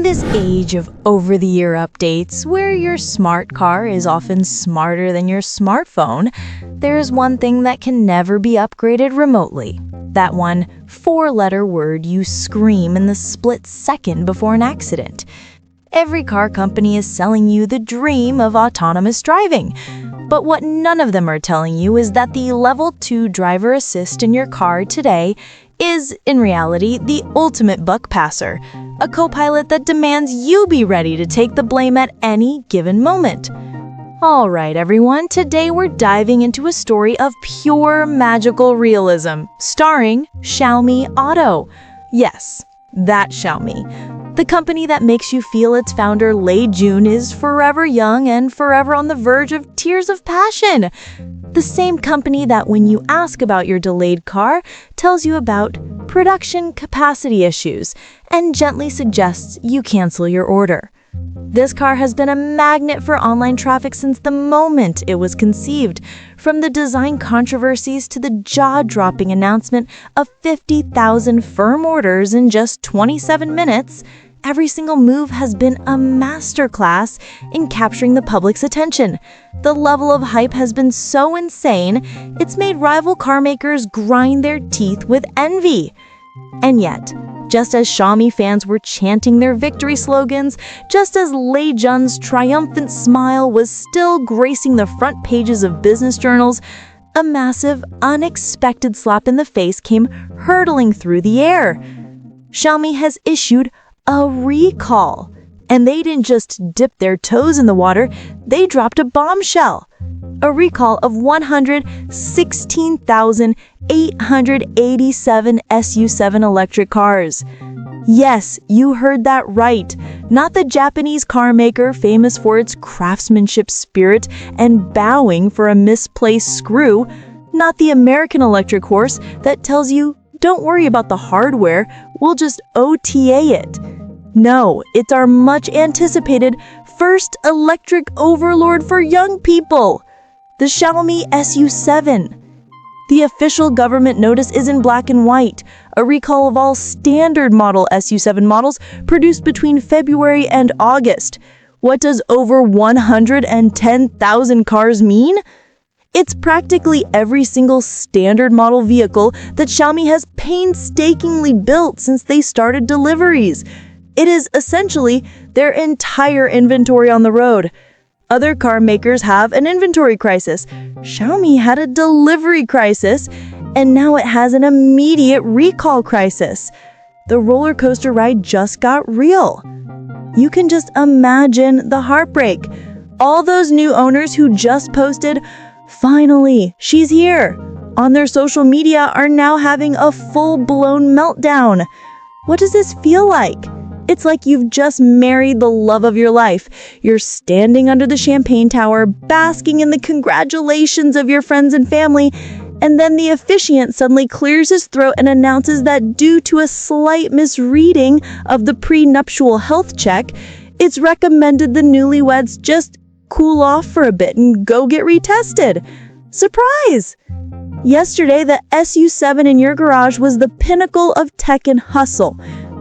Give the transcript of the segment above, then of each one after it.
this age of over-the-ear updates, where your smart car is often smarter than your smartphone, there's one thing that can never be upgraded remotely. That one four-letter word you scream in the split second before an accident. Every car company is selling you the dream of autonomous driving. But what none of them are telling you is that the Level 2 driver assist in your car today is, in reality, the ultimate buck passer, a co-pilot that demands you be ready to take the blame at any given moment. All right, everyone, today we're diving into a story of pure magical realism, starring Xiaomi Auto. Yes, that Xiaomi. The company that makes you feel its founder Lei Jun is forever young and forever on the verge of tears of passion. The same company that when you ask about your delayed car, tells you about production capacity issues and gently suggests you cancel your order. This car has been a magnet for online traffic since the moment it was conceived. From the design controversies to the jaw-dropping announcement of 50,000 firm orders in just 27 minutes, every single move has been a masterclass in capturing the public's attention. The level of hype has been so insane, it's made rival car makers grind their teeth with envy. And yet, just as Xiaomi fans were chanting their victory slogans, just as Lei Jun's triumphant smile was still gracing the front pages of business journals, a massive, unexpected slap in the face came hurtling through the air. Xiaomi has issued a recall. And they didn't just dip their toes in the water, they dropped a bombshell. A recall of 116,887 SU7 electric cars. Yes, you heard that right. Not the Japanese car maker famous for its craftsmanship spirit and bowing for a misplaced screw. Not the American electric horse that tells you, don't worry about the hardware, we'll just OTA it. No, it's our much-anticipated first electric overlord for young people, the Xiaomi SU7. The official government notice is in black and white, a recall of all standard model SU7 models produced between February and August. What does over 110,000 cars mean? It's practically every single standard model vehicle that Xiaomi has painstakingly built since they started deliveries. It is essentially their entire inventory on the road. Other car makers have an inventory crisis. Xiaomi had a delivery crisis, and now it has an immediate recall crisis. The roller coaster ride just got real. You can just imagine the heartbreak. All those new owners who just posted, "Finally, she's here," on their social media are now having a full-blown meltdown. What does this feel like? It's like you've just married the love of your life. You're standing under the champagne tower, basking in the congratulations of your friends and family, and then the officiant suddenly clears his throat and announces that due to a slight misreading of the prenuptial health check, it's recommended the newlyweds just cool off for a bit and go get retested. Surprise! Yesterday, the SU7 in your garage was the pinnacle of tech and hustle.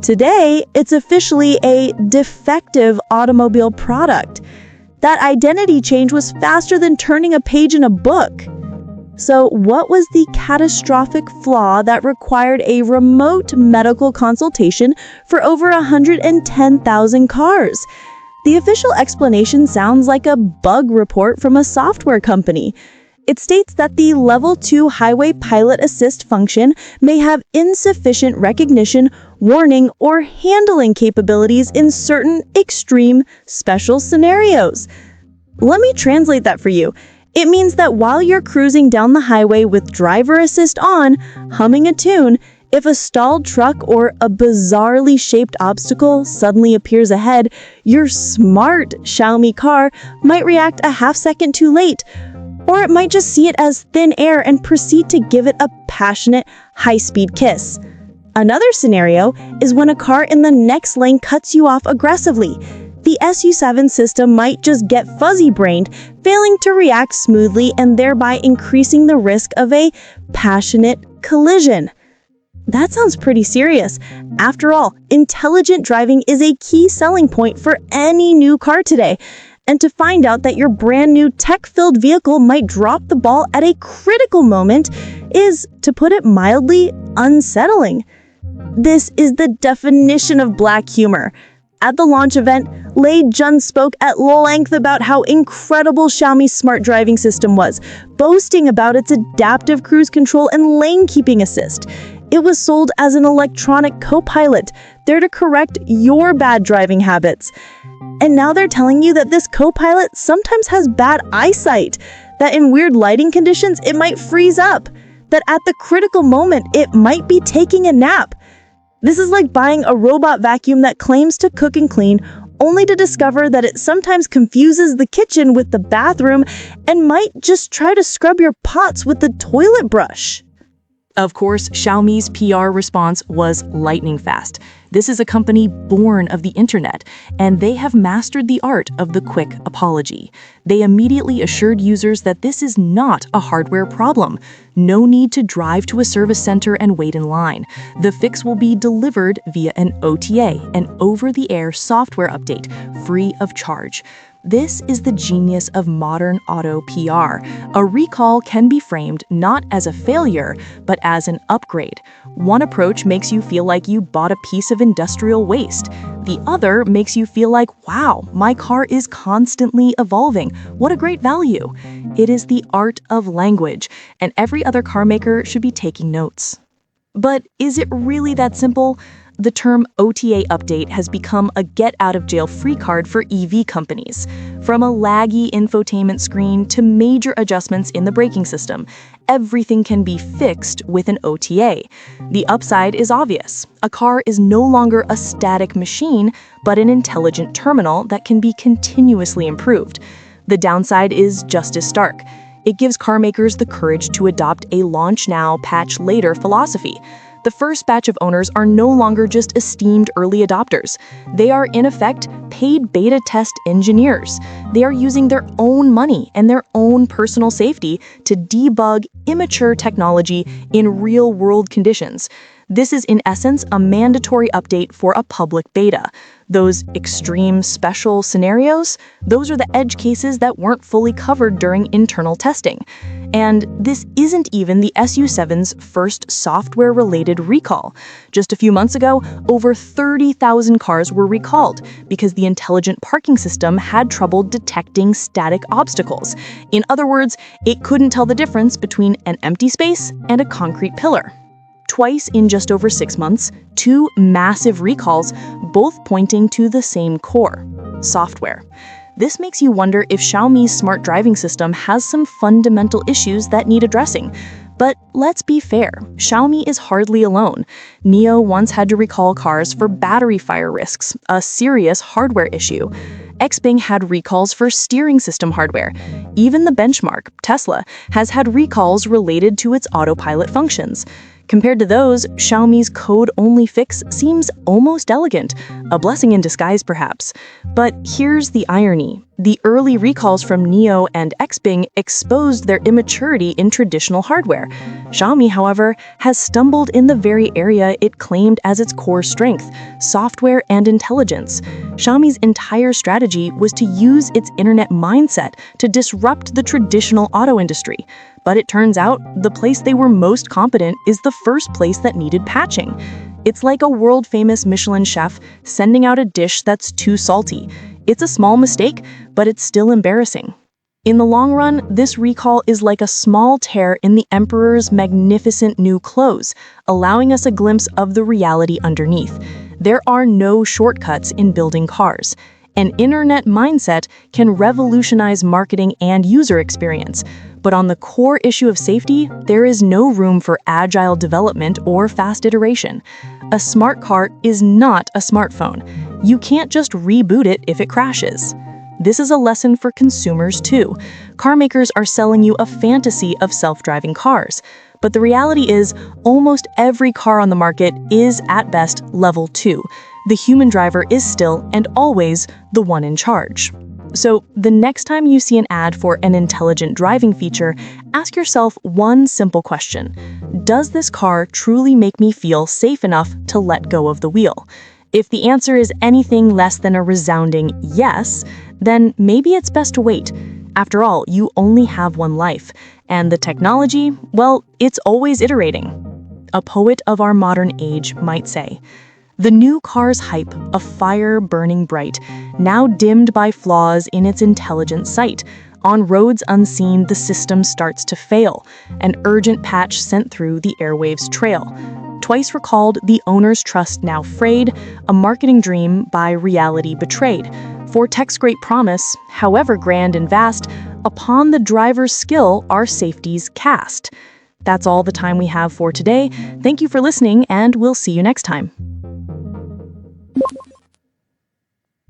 Today, it's officially a defective automobile product. That identity change was faster than turning a page in a book. So what was the catastrophic flaw that required a remote medical consultation for over 110,000 cars? The official explanation sounds like a bug report from a software company. It states that the Level 2 Highway Pilot Assist function may have insufficient recognition, warning, or handling capabilities in certain extreme special scenarios. Let me translate that for you. It means that while you're cruising down the highway with driver assist on, humming a tune, if a stalled truck or a bizarrely shaped obstacle suddenly appears ahead, your smart Xiaomi car might react a half second too late. Or it might just see it as thin air and proceed to give it a passionate, high-speed kiss. Another scenario is when a car in the next lane cuts you off aggressively. The SU7 system might just get fuzzy-brained, failing to react smoothly and thereby increasing the risk of a passionate collision. That sounds pretty serious. After all, intelligent driving is a key selling point for any new car today. And to find out that your brand new tech-filled vehicle might drop the ball at a critical moment is, to put it mildly, unsettling. This is the definition of black humor. At the launch event, Lei Jun spoke at length about how incredible Xiaomi's smart driving system was, boasting about its adaptive cruise control and lane keeping assist. It was sold as an electronic co-pilot, there to correct your bad driving habits. And now they're telling you that this co-pilot sometimes has bad eyesight, that in weird lighting conditions it might freeze up, that at the critical moment it might be taking a nap. This is like buying a robot vacuum that claims to cook and clean, only to discover that it sometimes confuses the kitchen with the bathroom and might just try to scrub your pots with the toilet brush. Of course, Xiaomi's PR response was lightning fast. This is a company born of the internet, and they have mastered the art of the quick apology. They immediately assured users that this is not a hardware problem. No need to drive to a service center and wait in line. The fix will be delivered via an OTA, an over-the-air software update, free of charge. This is the genius of modern auto PR. A recall can be framed not as a failure, but as an upgrade. One approach makes you feel like you bought a piece of industrial waste. The other makes you feel like, wow, my car is constantly evolving. What a great value. It is the art of language, and every other car maker should be taking notes. But is it really that simple? The term OTA update has become a get-out-of-jail-free card for EV companies. From a laggy infotainment screen to major adjustments in the braking system, everything can be fixed with an OTA. The upside is obvious. A car is no longer a static machine, but an intelligent terminal that can be continuously improved. The downside is just as stark. It gives car makers the courage to adopt a launch now, patch later philosophy. The first batch of owners are no longer just esteemed early adopters. They are, in effect, paid beta test engineers. They are using their own money and their own personal safety to debug immature technology in real-world conditions. This is, in essence, a mandatory update for a public beta. Those extreme special scenarios, those are the edge cases that weren't fully covered during internal testing. And this isn't even the SU7's first software-related recall. Just a few months ago, over 30,000 cars were recalled because the intelligent parking system had trouble detecting static obstacles. In other words, it couldn't tell the difference between an empty space and a concrete pillar. Twice in just over 6 months, 2 massive recalls, both pointing to the same core: software. This makes you wonder if Xiaomi's smart driving system has some fundamental issues that need addressing. But let's be fair, Xiaomi is hardly alone. NIO once had to recall cars for battery fire risks, a serious hardware issue. Xpeng had recalls for steering system hardware. Even the benchmark, Tesla, has had recalls related to its autopilot functions. Compared to those, Xiaomi's code-only fix seems almost elegant, a blessing in disguise perhaps. But here's the irony. The early recalls from NIO and Xpeng exposed their immaturity in traditional hardware. Xiaomi, however, has stumbled in the very area it claimed as its core strength: software and intelligence. Xiaomi's entire strategy was to use its internet mindset to disrupt the traditional auto industry. But it turns out, the place they were most competent is the first place that needed patching. It's like a world-famous Michelin chef sending out a dish that's too salty. It's a small mistake, but it's still embarrassing. In the long run, this recall is like a small tear in the emperor's magnificent new clothes, allowing us a glimpse of the reality underneath. There are no shortcuts in building cars. An internet mindset can revolutionize marketing and user experience. But on the core issue of safety, there is no room for agile development or fast iteration. A smart car is not a smartphone. You can't just reboot it if it crashes. This is a lesson for consumers too. Car makers are selling you a fantasy of self-driving cars. But the reality is, almost every car on the market is, at best, level 2. The human driver is still and always the one in charge. So the next time you see an ad for an intelligent driving feature, ask yourself one simple question. Does this car truly make me feel safe enough to let go of the wheel? If the answer is anything less than a resounding yes, then maybe it's best to wait. After all, you only have one life, and the technology, well, it's always iterating. A poet of our modern age might say, "The new car's hype, a fire burning bright, now dimmed by flaws in its intelligent sight. On roads unseen, the system starts to fail, an urgent patch sent through the airwaves trail. Twice recalled, the owner's trust now frayed, a marketing dream by reality betrayed. For tech's great promise, however grand and vast, upon the driver's skill our safety's cast." That's all the time we have for today. Thank you for listening, and we'll see you next time.